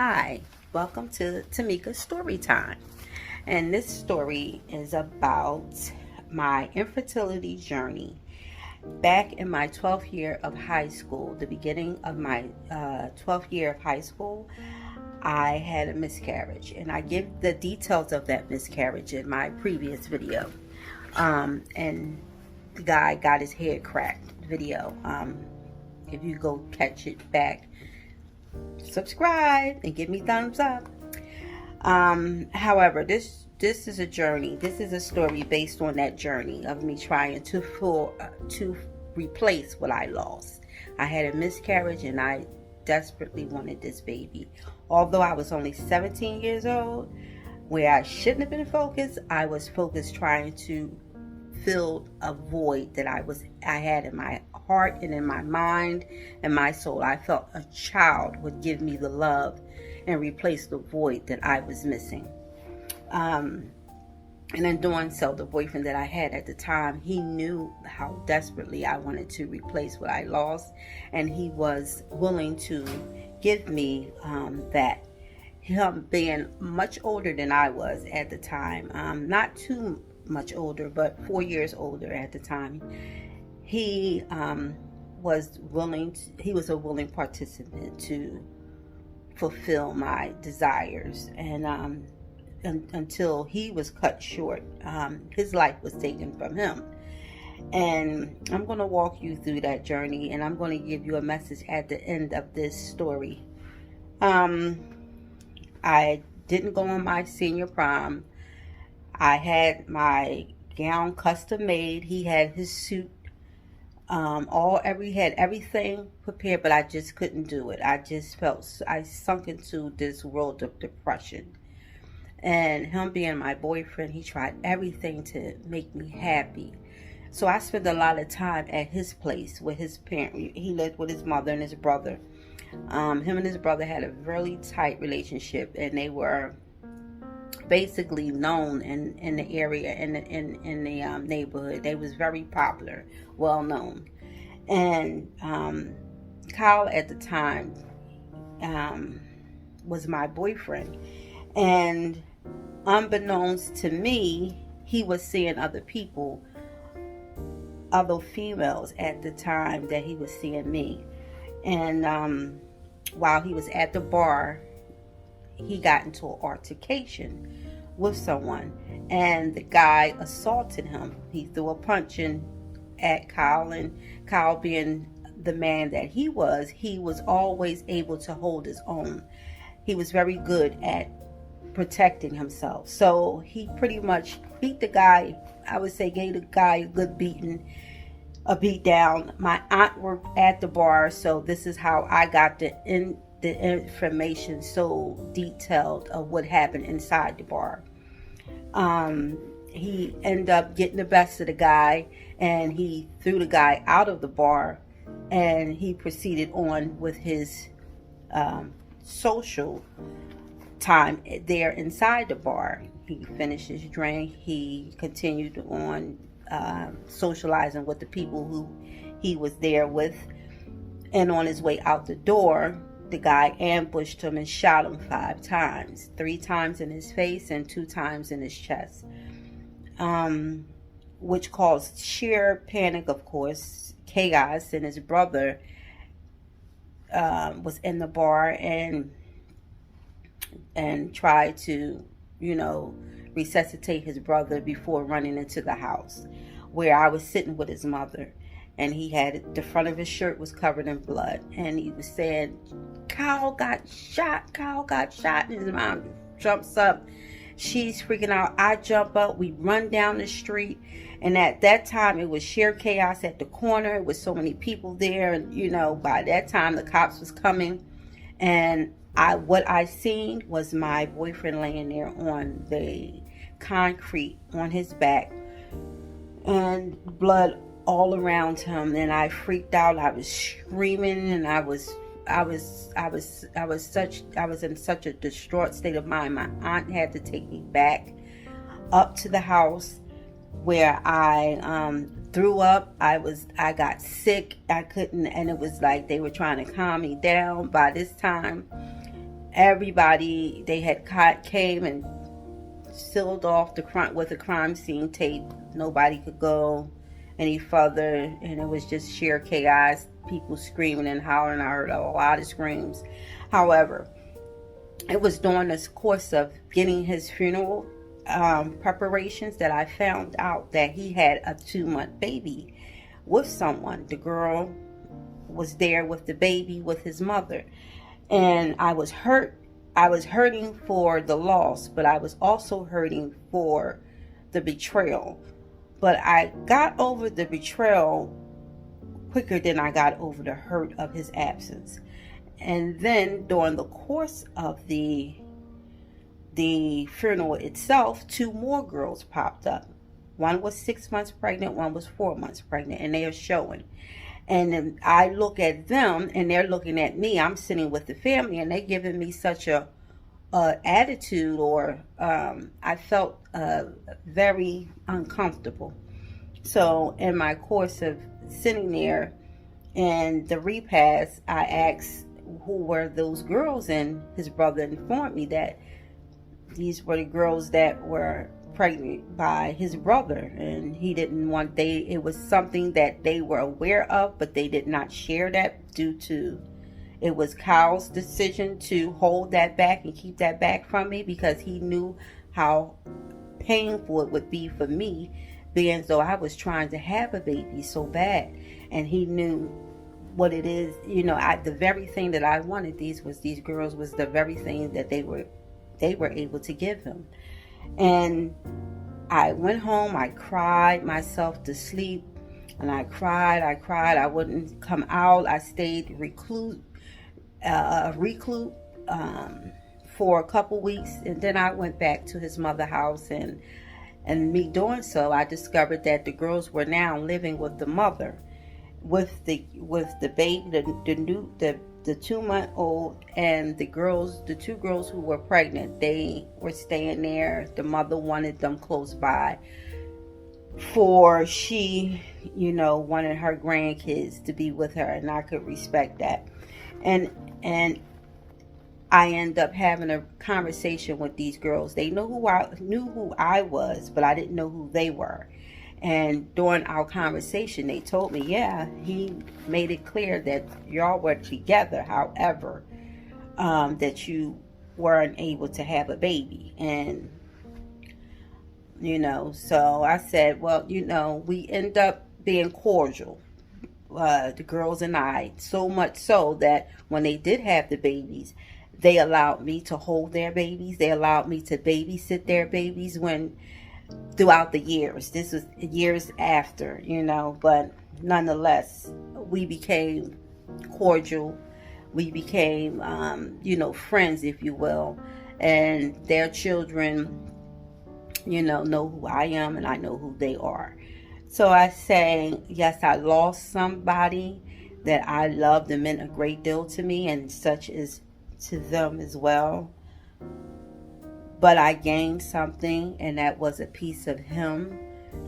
Hi, welcome to Tamika's Storytime. And this story is about my infertility journey. Back in my 12th year of high school, the beginning of my 12th year of high school, I had a miscarriage. And I give the details of that miscarriage in my previous video. And the guy got his head cracked video. If you go catch it back, subscribe and give me thumbs up. However, this is a journey. This is a story based on that journey of me trying to replace what I lost. I had a miscarriage and I desperately wanted this baby. Although I was only 17 years old, where I shouldn't have been focused, I was focused trying to fill a void that I had in my heart and in my mind and my soul. I felt a child would give me the love and replace the void that I was missing. And in doing so, the boyfriend that I had at the time, he knew how desperately I wanted to replace what I lost, and he was willing to give me that. Him being much older than I was at the time, not too much older, but 4 years older at the time. He was a willing participant to fulfill my desires, and until he was cut short, his life was taken from him. And I'm going to walk you through that journey, and I'm going to give you a message at the end of this story. I didn't go on my senior prom. I had my gown custom made. He had his suit, had everything prepared, but I just couldn't do it. I just felt I sunk into this world of depression. And him being my boyfriend, he tried everything to make me happy. So I spent a lot of time at his place with his parents. He lived with his mother and his brother. Him and his brother had a really tight relationship, and they were basically known in the area, in the neighborhood. They was very popular, well known. And Kyle at the time was my boyfriend, and unbeknownst to me, he was seeing other people, other females at the time that he was seeing me. And while he was at the bar, he got into an altercation with someone, and the guy assaulted him. He threw a punch in at Kyle, and Kyle, being the man that he was always able to hold his own. He was very good at protecting himself. So he pretty much beat the guy. I would say gave the guy a good a beat down. My aunt worked at the bar, so this is how I got the information so detailed of what happened inside the bar. He ended up getting the best of the guy, and he threw the guy out of the bar, and he proceeded on with his social time there inside the bar. He finished his drink. He continued on socializing with the people who he was there with, and on his way out the door, the guy ambushed him and shot him 5 times, 3 times in his face and 2 times in his chest, which caused sheer panic, of course, chaos. And his brother was in the bar and tried to, resuscitate his brother before running into the house, where I was sitting with his mother. And he had, the front of his shirt was covered in blood. And he was saying, Kyle got shot. And his mom jumps up. She's freaking out. I jump up. We run down the street. And at that time, it was sheer chaos at the corner. It was so many people there. And, by that time, the cops was coming. And what I seen was my boyfriend laying there on the concrete on his back, and blood all around him. And I freaked out. I was screaming, and I was in such a distraught state of mind. My aunt had to take me back up to the house, where I threw up. I got sick. I couldn't, and it was like they were trying to calm me down by this time. everybody, they had came and sealed off the crime with a crime scene tape. Nobody could go any further, and it was just sheer chaos. People screaming and hollering. I heard a lot of screams. However, it was during this course of getting his funeral preparations that I found out that he had a 2-month baby with someone. The girl was there with the baby with his mother, and I was hurt. I was hurting for the loss, but I was also hurting for the betrayal. But I got over the betrayal quicker than I got over the hurt of his absence. And then during the course of the funeral itself, 2 more girls popped up. One was 6 months pregnant, one was 4 months pregnant, and they are showing. And then I look at them, and they're looking at me. I'm sitting with the family, and they're giving me such a attitude, or I felt very uncomfortable. So in my course of sitting there and the repast, I asked who were those girls, and his brother informed me that these were the girls that were pregnant by his brother, and he didn't want, it was something that they were aware of, but they did not share that due to, it was Kyle's decision to hold that back and keep that back from me, because he knew how painful it would be for me, being as though I was trying to have a baby so bad, and he knew what it is. The very thing that I wanted, these girls was the very thing that they were able to give him. And I went home, I cried myself to sleep, and I cried, I wouldn't come out. I stayed recluse for a couple weeks, and then I went back to his mother's house, and me doing so, I discovered that the girls were now living with the mother, with the baby, the 2-month-old, and the 2 girls who were pregnant. They were staying there. The mother wanted them close by, for she, wanted her grandkids to be with her, and I could respect that. And I end up having a conversation with these girls. They knew who I was, but I didn't know who they were. And during our conversation, they told me, yeah, he made it clear that y'all were together. However, that you weren't able to have a baby. And, so I said, well, we end up being cordial, the girls and I, so much so that when they did have the babies, they allowed me to hold their babies. They allowed me to babysit their babies throughout the years. This was years after, but nonetheless, we became cordial. We became, friends, if you will. And their children, know who I am, and I know who they are. So I say, yes, I lost somebody that I loved and meant a great deal to me, and such is to them as well. But I gained something, and that was a piece of him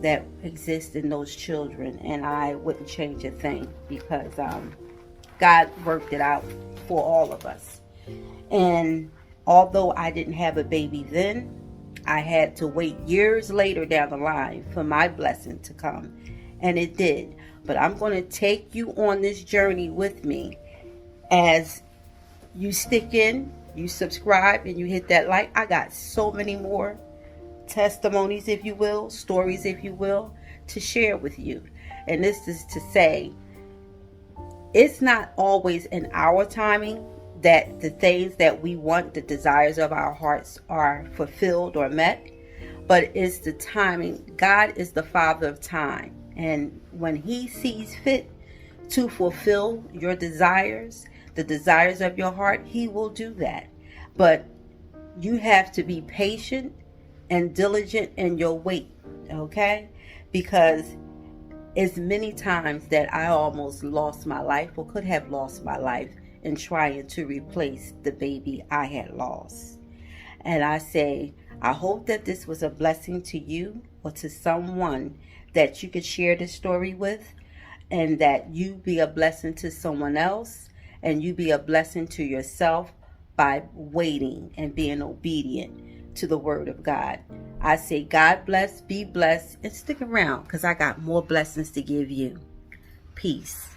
that exists in those children, and I wouldn't change a thing, because God worked it out for all of us. And although I didn't have a baby then, I had to wait years later down the line for my blessing to come, and it did. But I'm going to take you on this journey with me as you stick in, you subscribe, and you hit that like. I got so many more testimonies, if you will, stories, if you will, to share with you. And this is to say, it's not always in our timing that the things that we want, the desires of our hearts, are fulfilled or met, but it's the timing. God is the Father of time, and when He sees fit to fulfill your desires, the desires of your heart, He will do that. But you have to be patient and diligent in your wait, okay? Because it's many times that I almost lost my life, or could have lost my life, in trying to replace the baby I had lost. And I say, I hope that this was a blessing to you, or to someone that you could share this story with, and that you be a blessing to someone else, and you be a blessing to yourself by waiting and being obedient to the word of God. I say God bless, be blessed, and stick around because I got more blessings to give you. Peace.